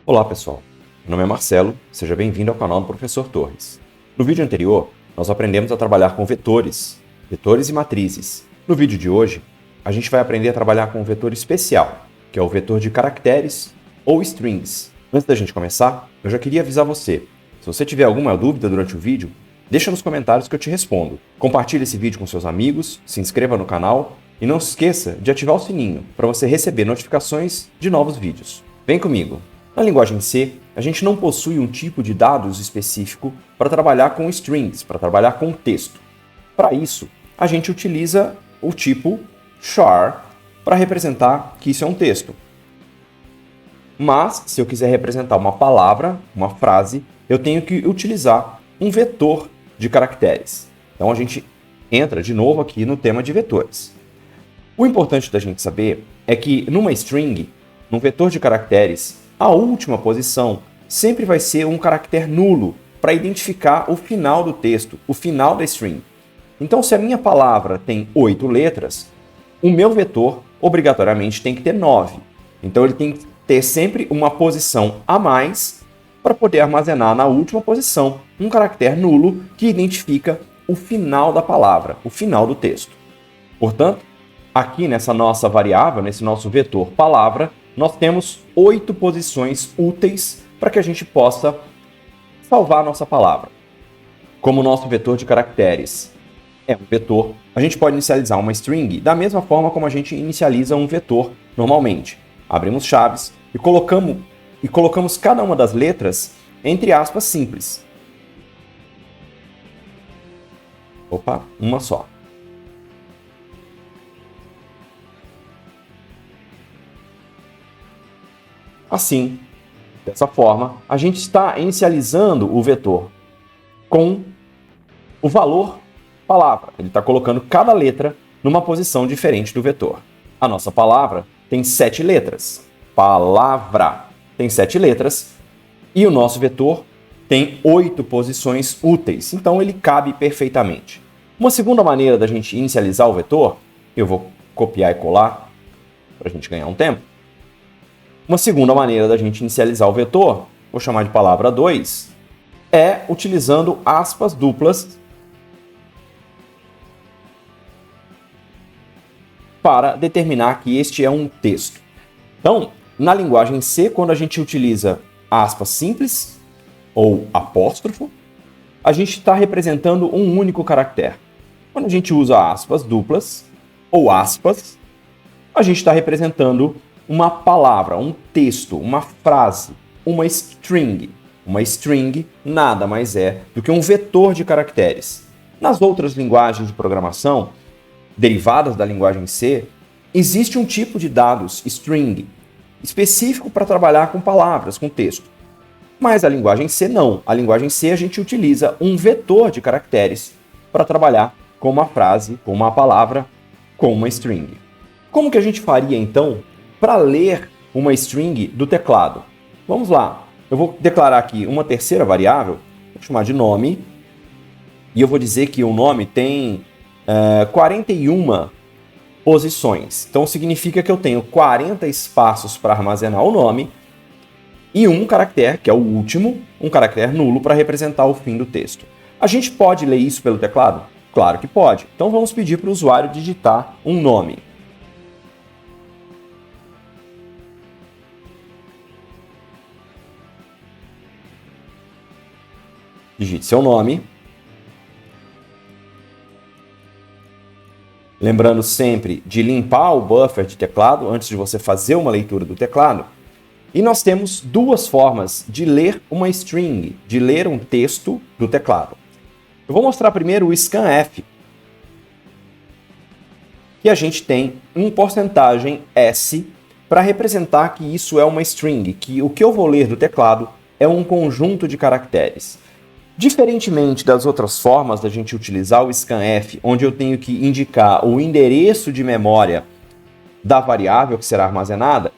Olá pessoal, meu nome é Marcelo, seja bem-vindo ao canal do Professor Torres. No vídeo anterior, nós aprendemos a trabalhar com vetores e matrizes. No vídeo de hoje, a gente vai aprender a trabalhar com um vetor especial, que é o vetor de caracteres ou strings. Antes da gente começar, eu já queria avisar você, se você tiver alguma dúvida durante o vídeo, deixa nos comentários que eu te respondo. Compartilhe esse vídeo com seus amigos, se inscreva no canal e não se esqueça de ativar o sininho para você receber notificações de novos vídeos. Vem comigo! Na linguagem C, a gente não possui um tipo de dados específico para trabalhar com strings, para trabalhar com texto. Para isso, a gente utiliza o tipo char para representar que isso é um texto. Mas, se eu quiser representar uma palavra, uma frase, eu tenho que utilizar um vetor de caracteres. Então a gente entra de novo aqui no tema de vetores. O importante da gente saber é que numa string, num vetor de caracteres, a última posição sempre vai ser um caractere nulo para identificar o final do texto, o final da string. Então, se a minha palavra tem 8 letras, o meu vetor obrigatoriamente tem que ter 9. Então, ele tem que ter sempre uma posição a mais para poder armazenar na última posição um caractere nulo que identifica o final da palavra, o final do texto. Portanto, aqui nessa nossa variável, nesse nosso vetor palavra, nós temos 8 posições úteis para que a gente possa salvar a nossa palavra. Como o nosso vetor de caracteres é um vetor, a gente pode inicializar uma string da mesma forma como a gente inicializa um vetor normalmente. Abrimos chaves e colocamos cada uma das letras entre aspas simples. Opa, uma só. Assim, dessa forma, a gente está inicializando o vetor com o valor palavra. Ele está colocando cada letra numa posição diferente do vetor. A nossa palavra tem 7 letras. Palavra tem 7 letras e o nosso vetor tem 8 posições úteis. Então ele cabe perfeitamente. Uma segunda maneira da gente inicializar o vetor, eu vou copiar e colar para a gente ganhar um tempo. Uma segunda maneira da gente inicializar o vetor, vou chamar de palavra 2, é utilizando aspas duplas para determinar que este é um texto. Então, na linguagem C, quando a gente utiliza aspas simples ou apóstrofo, a gente está representando um único caractere. Quando a gente usa aspas duplas ou aspas, a gente está representando uma palavra, um texto, uma frase, uma string. Uma string nada mais é do que um vetor de caracteres. Nas outras linguagens de programação, derivadas da linguagem C, existe um tipo de dados, string, específico para trabalhar com palavras, com texto. Mas a linguagem C não. A linguagem C a gente utiliza um vetor de caracteres para trabalhar com uma frase, com uma palavra, com uma string. Como que a gente faria então para ler uma string do teclado? Vamos lá, eu vou declarar aqui uma terceira variável, vou chamar de nome, e eu vou dizer que o nome tem 41 posições. Então significa que eu tenho 40 espaços para armazenar o nome e um caractere, que é o último, um caractere nulo para representar o fim do texto. A gente pode ler isso pelo teclado? Claro que pode. Então vamos pedir para o usuário digitar um nome. Digite seu nome. Lembrando sempre de limpar o buffer de teclado antes de você fazer uma leitura do teclado. E nós temos duas formas de ler uma string, de ler um texto do teclado. Eu vou mostrar primeiro o scanf, que a gente tem um porcentagem S para representar que isso é uma string, que o que eu vou ler do teclado é um conjunto de caracteres. Diferentemente das outras formas da gente utilizar o scanf, onde eu tenho que indicar o endereço de memória da variável que será armazenada,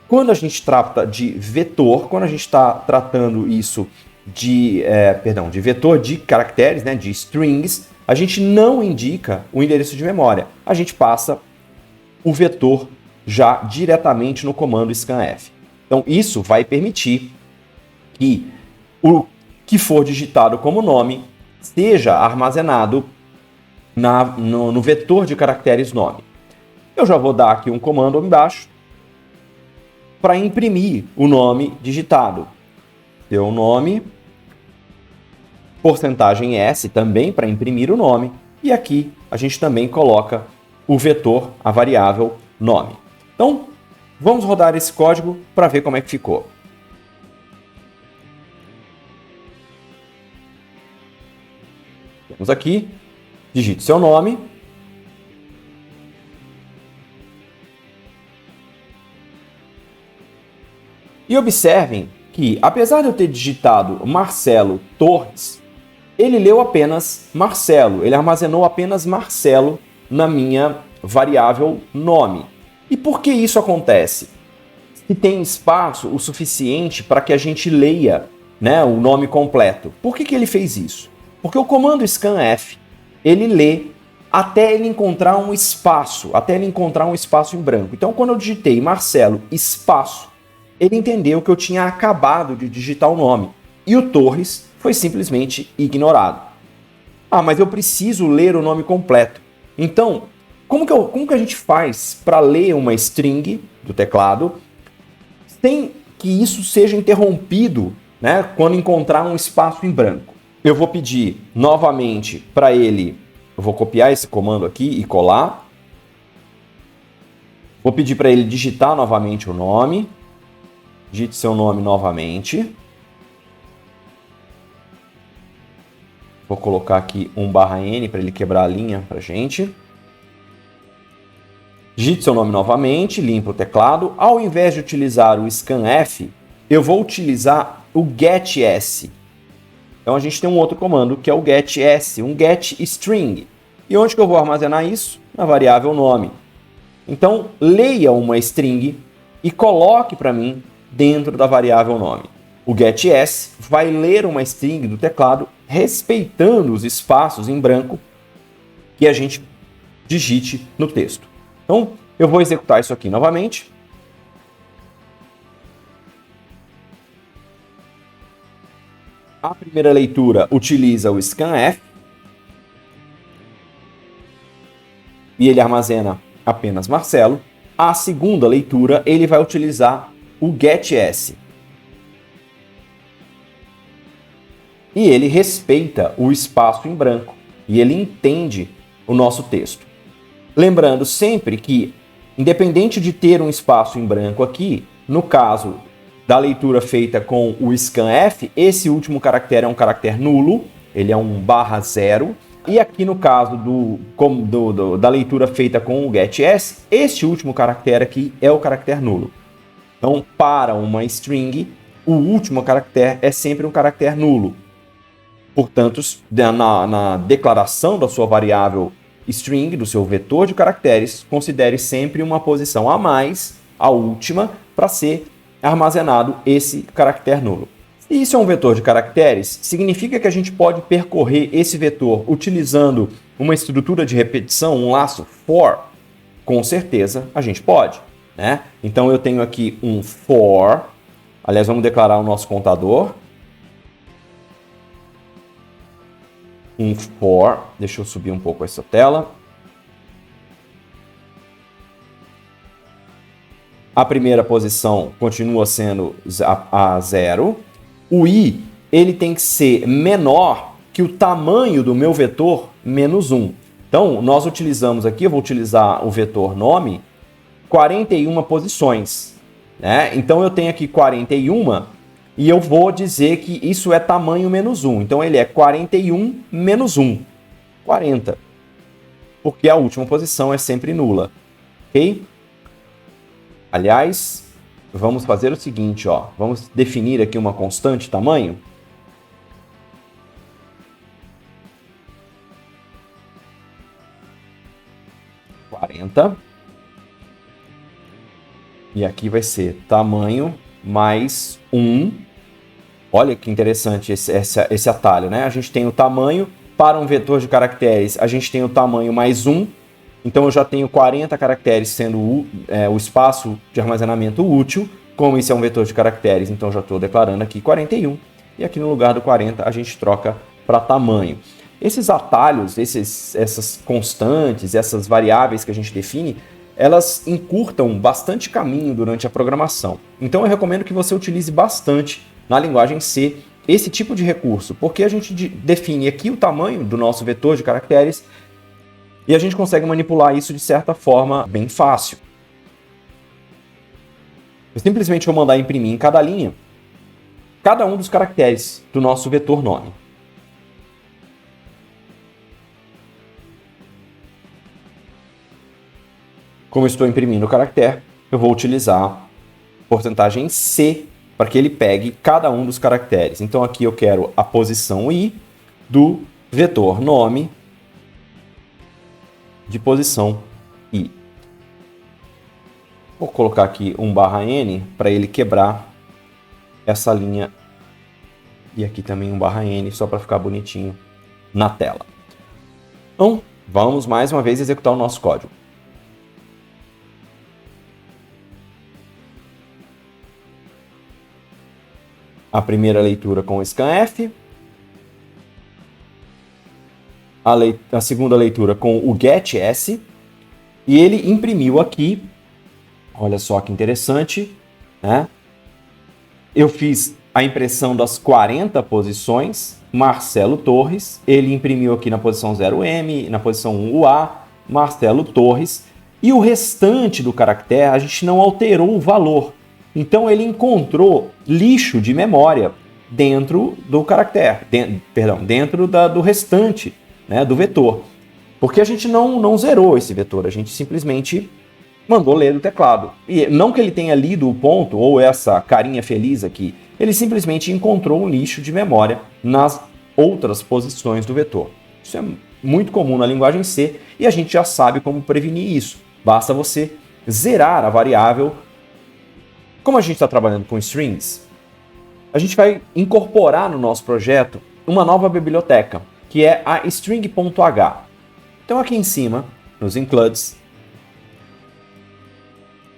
quando a gente trata de vetor, quando a gente está tratando isso de vetor de caracteres, né, de strings, a gente não indica o endereço de memória. A gente passa o vetor já diretamente no comando scanf. Então, isso vai permitir que o que for digitado como nome seja armazenado no vetor de caracteres nome. Eu já vou dar aqui um comando embaixo para imprimir o nome digitado. Seu nome, porcentagem S também para imprimir o nome. E aqui a gente também coloca o vetor, a variável nome. Então, vamos rodar esse código para ver como é que ficou. Temos aqui, digite seu nome. E observem que, apesar de eu ter digitado Marcelo Torres, ele leu apenas Marcelo, ele armazenou apenas Marcelo na minha variável nome. E por que isso acontece? Se tem espaço o suficiente para que a gente leia, né, o nome completo. Por que ele fez isso? Porque o comando scanf, ele lê até ele encontrar um espaço, em branco. Então, quando eu digitei Marcelo espaço, ele entendeu que eu tinha acabado de digitar o nome. E o Torres foi simplesmente ignorado. Ah, mas eu preciso ler o nome completo. Então, como que a gente faz para ler uma string do teclado sem que isso seja interrompido, né, quando encontrar um espaço em branco? Eu vou pedir novamente para ele, eu vou copiar esse comando aqui e colar. Vou pedir para ele digitar novamente o nome. Digite seu nome novamente. Vou colocar aqui um /n para ele quebrar a linha para a gente. Digite seu nome novamente, limpa o teclado. Ao invés de utilizar o scanf, eu vou utilizar o getS. Então a gente tem um outro comando que é o getS, um getString. E onde que eu vou armazenar isso? Na variável nome. Então leia uma string e coloque para mim dentro da variável nome. O getS vai ler uma string do teclado respeitando os espaços em branco que a gente digite no texto. Então, eu vou executar isso aqui novamente. A primeira leitura utiliza o scanf e ele armazena apenas Marcelo. A segunda leitura ele vai utilizar o getS. E ele respeita o espaço em branco e ele entende o nosso texto. Lembrando sempre que, independente de ter um espaço em branco aqui, no caso da leitura feita com o scanf, esse último caractere é um caractere nulo, ele é um /0. E aqui no caso da leitura feita com o getS, este último caractere aqui é o caractere nulo. Então, para uma string, o último caractere é sempre um caractere nulo. Portanto, na declaração da sua variável string, do seu vetor de caracteres, considere sempre uma posição a mais, a última, para ser armazenado esse caractere nulo. Se isso é um vetor de caracteres, significa que a gente pode percorrer esse vetor utilizando uma estrutura de repetição, um laço for? Com certeza a gente pode, né? Então eu tenho aqui um for, aliás, vamos declarar o nosso contador. Um for, deixa eu subir um pouco essa tela. A primeira posição continua sendo a 0. O i, ele tem que ser menor que o tamanho do meu vetor menos 1. Então, nós utilizamos aqui, eu vou utilizar o vetor nome, 41 posições, né? Então, eu tenho aqui 41 e eu vou dizer que isso é tamanho menos 1. Então, ele é 41 menos 1, 40. Porque a última posição é sempre nula, ok? Aliás, vamos fazer o seguinte, ó. Vamos definir aqui uma constante tamanho. E aqui vai ser tamanho mais 1. Olha que interessante esse atalho, né? A gente tem o tamanho para um vetor de caracteres, a gente tem o tamanho mais 1. Então eu já tenho 40 caracteres sendo o espaço de armazenamento útil. como esse é um vetor de caracteres, então já estou declarando aqui 41. E aqui no lugar do 40 a gente troca para tamanho. Esses atalhos, essas constantes, essas variáveis que a gente define, elas encurtam bastante caminho durante a programação. Então eu recomendo que você utilize bastante na linguagem C esse tipo de recurso, porque a gente define aqui o tamanho do nosso vetor de caracteres e a gente consegue manipular isso de certa forma bem fácil. Eu simplesmente vou mandar imprimir em cada linha cada um dos caracteres do nosso vetor nome. Como eu estou imprimindo o caractere, eu vou utilizar porcentagem C para que ele pegue cada um dos caracteres. Então aqui eu quero a posição I do vetor nome de posição I. Vou colocar aqui um /N para ele quebrar essa linha. E aqui também um /N, só para ficar bonitinho na tela. Então, vamos mais uma vez executar o nosso código. A primeira leitura com o scanf. A segunda leitura com o getS. E ele imprimiu aqui. Olha só que interessante, né? Eu fiz a impressão das 40 posições, Marcelo Torres, ele imprimiu aqui na posição 0M, na posição 1 o A, Marcelo Torres, e o restante do caractere a gente não alterou o valor. Então ele encontrou lixo de memória dentro do caractere, dentro do restante, né, do vetor. Porque a gente não zerou esse vetor, a gente simplesmente mandou ler do teclado. E não que ele tenha lido o ponto, ou essa carinha feliz aqui, ele simplesmente encontrou um lixo de memória nas outras posições do vetor. Isso é muito comum na linguagem C e a gente já sabe como prevenir isso. Basta você zerar a variável. Como a gente está trabalhando com strings, a gente vai incorporar no nosso projeto uma nova biblioteca, que é a string.h. Então aqui em cima, nos includes,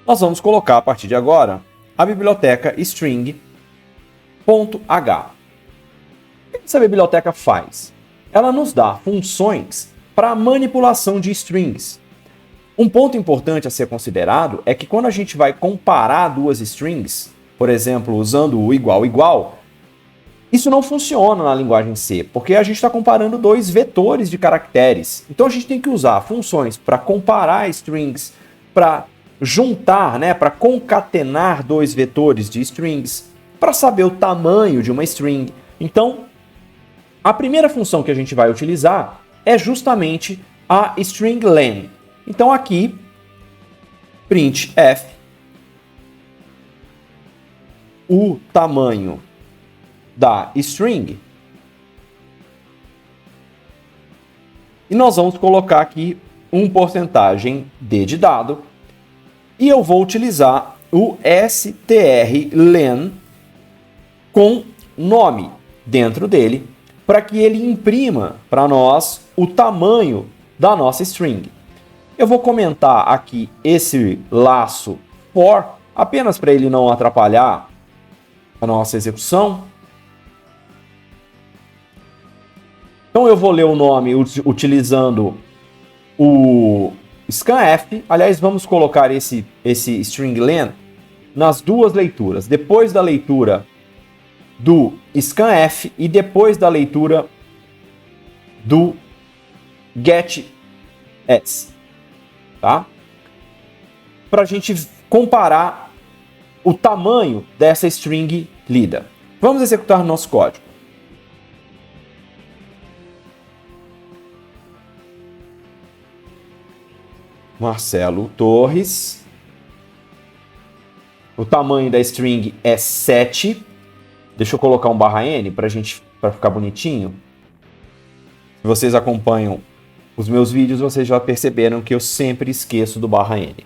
nós vamos colocar a partir de agora a biblioteca string.h. O que essa biblioteca faz? Ela nos dá funções para manipulação de strings. Um ponto importante a ser considerado é que quando a gente vai comparar duas strings, por exemplo, usando o igual, isso não funciona na linguagem C, porque a gente está comparando dois vetores de caracteres. Então a gente tem que usar funções para comparar strings, para juntar, né, para concatenar dois vetores de strings, para saber o tamanho de uma string. Então, a primeira função que a gente vai utilizar é justamente a string_len. Então aqui, printf, o tamanho da string, e nós vamos colocar aqui um porcentagem D de dado, e eu vou utilizar o strlen com nome dentro dele, para que ele imprima para nós o tamanho da nossa string. Eu vou comentar aqui esse laço for, apenas para ele não atrapalhar a nossa execução. Então eu vou ler o nome utilizando o scanf. Aliás, vamos colocar esse string_len nas duas leituras. Depois da leitura do scanf e depois da leitura do getS. Tá? Para a gente comparar o tamanho dessa string lida. Vamos executar nosso código. Marcelo Torres. O tamanho da string é 7. Deixa eu colocar um /N para ficar bonitinho. Se vocês acompanham os meus vídeos, vocês já perceberam que eu sempre esqueço do /N.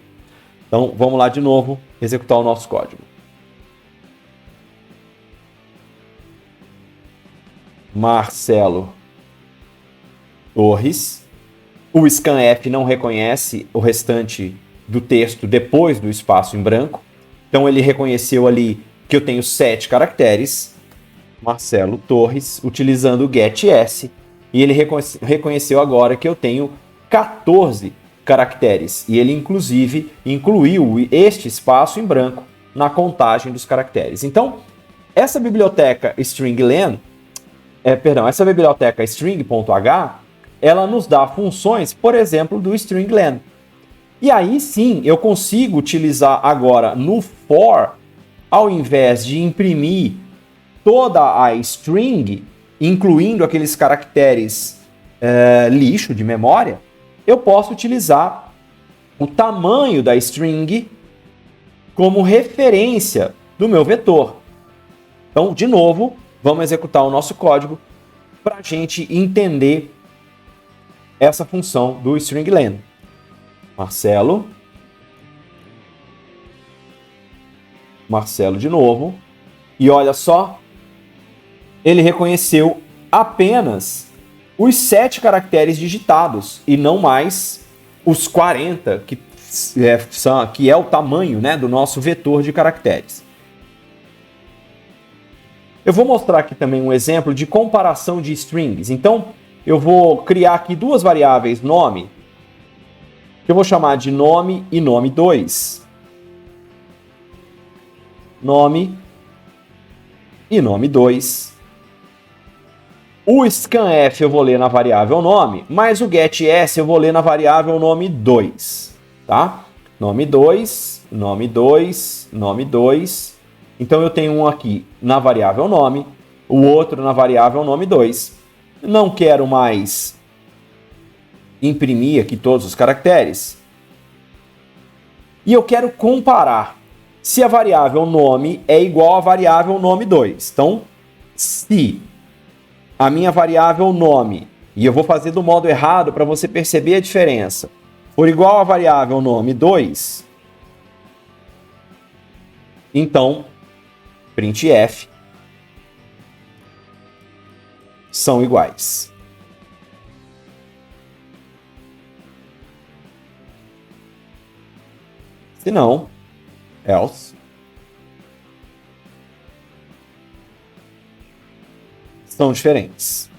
Então, vamos lá de novo, executar o nosso código. Marcelo Torres. O scanf não reconhece o restante do texto depois do espaço em branco. Então ele reconheceu ali que eu tenho 7 caracteres, Marcelo Torres, utilizando o getS, e ele reconheceu agora que eu tenho 14 caracteres, e ele inclusive incluiu este espaço em branco na contagem dos caracteres. Então, essa biblioteca stringlen, essa biblioteca string.h, ela nos dá funções, por exemplo, do stringlen. E aí sim, eu consigo utilizar agora no for, ao invés de imprimir toda a string, incluindo aqueles caracteres lixo de memória, eu posso utilizar o tamanho da string como referência do meu vetor. Então, de novo, vamos executar o nosso código para a gente entender essa função do stringlen. Marcelo de novo. E olha só, ele reconheceu apenas os 7 caracteres digitados e não mais os 40, que é o tamanho, né, do nosso vetor de caracteres. Eu vou mostrar aqui também um exemplo de comparação de strings. Então, eu vou criar aqui duas variáveis nome, que eu vou chamar de nome e nome2. Nome e nome2. O scanf eu vou ler na variável nome, mas o getS eu vou ler na variável nome2, tá? Nome2, nome2, nome2. Então eu tenho um aqui na variável nome, o outro na variável nome2. Não quero mais imprimir aqui todos os caracteres. E eu quero comparar se a variável nome é igual à variável nome2. Então, se a minha variável nome, e eu vou fazer do modo errado para você perceber a diferença, for igual à variável nome2, então, printf são iguais. Se não, else. São diferentes.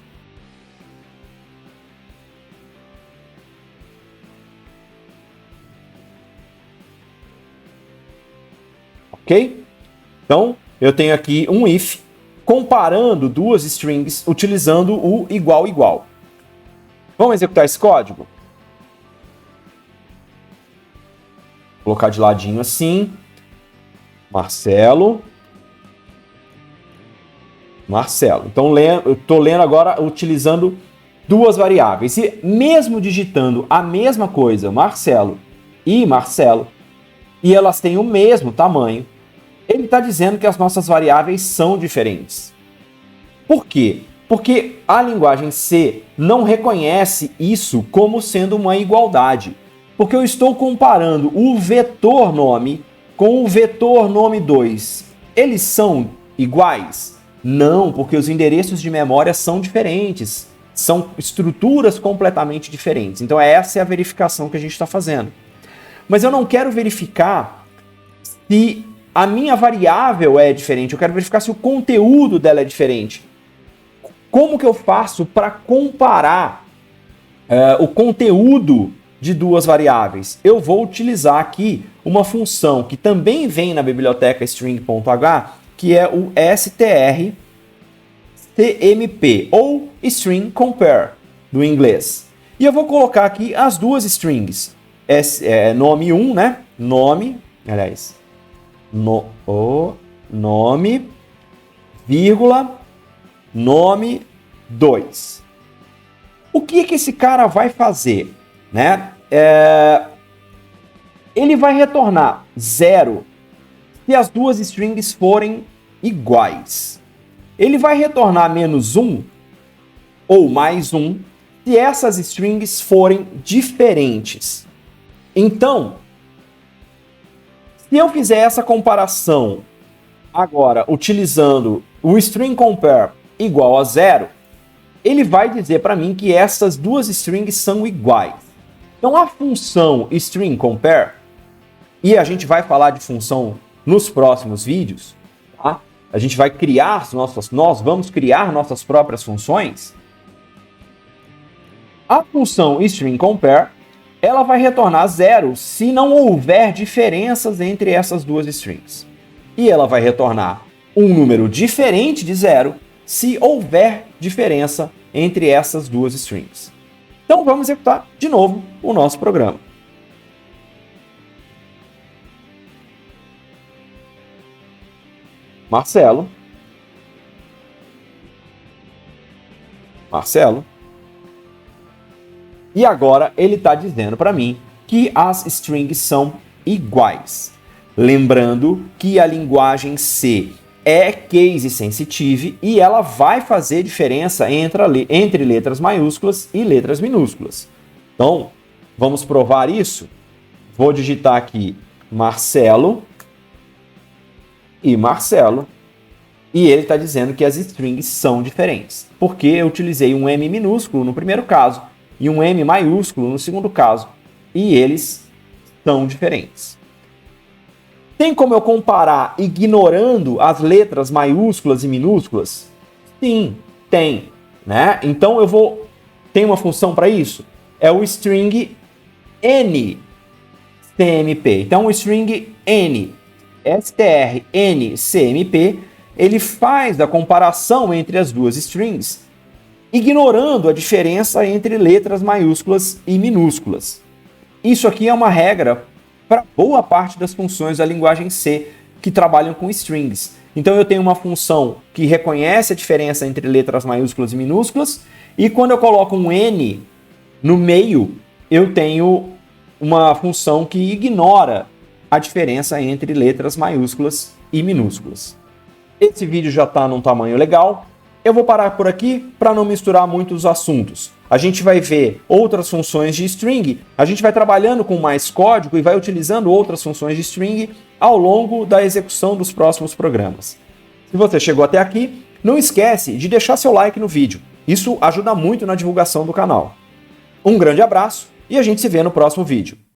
Ok? Então, eu tenho aqui um if comparando duas strings utilizando o igual. Vamos executar esse código? Vou colocar de ladinho assim. Marcelo. Então, eu estou lendo agora utilizando duas variáveis. E mesmo digitando a mesma coisa, Marcelo, e elas têm o mesmo tamanho, ele está dizendo que as nossas variáveis são diferentes. Por quê? Porque a linguagem C não reconhece isso como sendo uma igualdade. Porque eu estou comparando o vetor nome com o vetor nome2. Eles são iguais? Não, porque os endereços de memória são diferentes. São estruturas completamente diferentes. Então essa é a verificação que a gente está fazendo. Mas eu não quero verificar se a minha variável é diferente. Eu quero verificar se o conteúdo dela é diferente. Como que eu faço para comparar o conteúdo de duas variáveis? Eu vou utilizar aqui uma função que também vem na biblioteca string.h, que é o strcmp, ou string compare, do inglês. E eu vou colocar aqui as duas strings. Nome 1, né? Nome, vírgula, nome 2. O que esse cara vai fazer? Né? Ele vai retornar 0 se as duas strings forem iguais. Ele vai retornar -1 ou +1 se essas strings forem diferentes. Então, se eu fizer essa comparação agora utilizando o string compare igual a 0, ele vai dizer para mim que essas duas strings são iguais. Então a função string compare, e a gente vai falar de função nos próximos vídeos, tá? A gente vai criar nós vamos criar nossas próprias funções. A função string_compare, ela vai retornar 0 se não houver diferenças entre essas duas strings. E ela vai retornar um número diferente de 0 se houver diferença entre essas duas strings. Então vamos executar de novo o nosso programa. Marcelo. E agora ele está dizendo para mim que as strings são iguais. Lembrando que a linguagem C é case sensitive e ela vai fazer diferença entre letras maiúsculas e letras minúsculas. Então, vamos provar isso? Vou digitar aqui Marcelo e Marcelo. E ele está dizendo que as strings são diferentes, porque eu utilizei um M minúsculo no primeiro caso e um M maiúsculo no segundo caso, e eles são diferentes. Tem como eu comparar ignorando as letras maiúsculas e minúsculas? Sim, tem, né? Então tem uma função para isso? É o string N CMP. Então o string N, strncmp, ele faz a comparação entre as duas strings, ignorando a diferença entre letras maiúsculas e minúsculas. Isso aqui é uma regra para boa parte das funções da linguagem C que trabalham com strings. Então eu tenho uma função que reconhece a diferença entre letras maiúsculas e minúsculas, e quando eu coloco um N no meio, eu tenho uma função que ignora a diferença entre letras maiúsculas e minúsculas. Esse vídeo já está num tamanho legal. Eu vou parar por aqui para não misturar muitos assuntos. A gente vai ver outras funções de string, a gente vai trabalhando com mais código e vai utilizando outras funções de string ao longo da execução dos próximos programas. Se você chegou até aqui, não esquece de deixar seu like no vídeo. Isso ajuda muito na divulgação do canal. Um grande abraço e a gente se vê no próximo vídeo.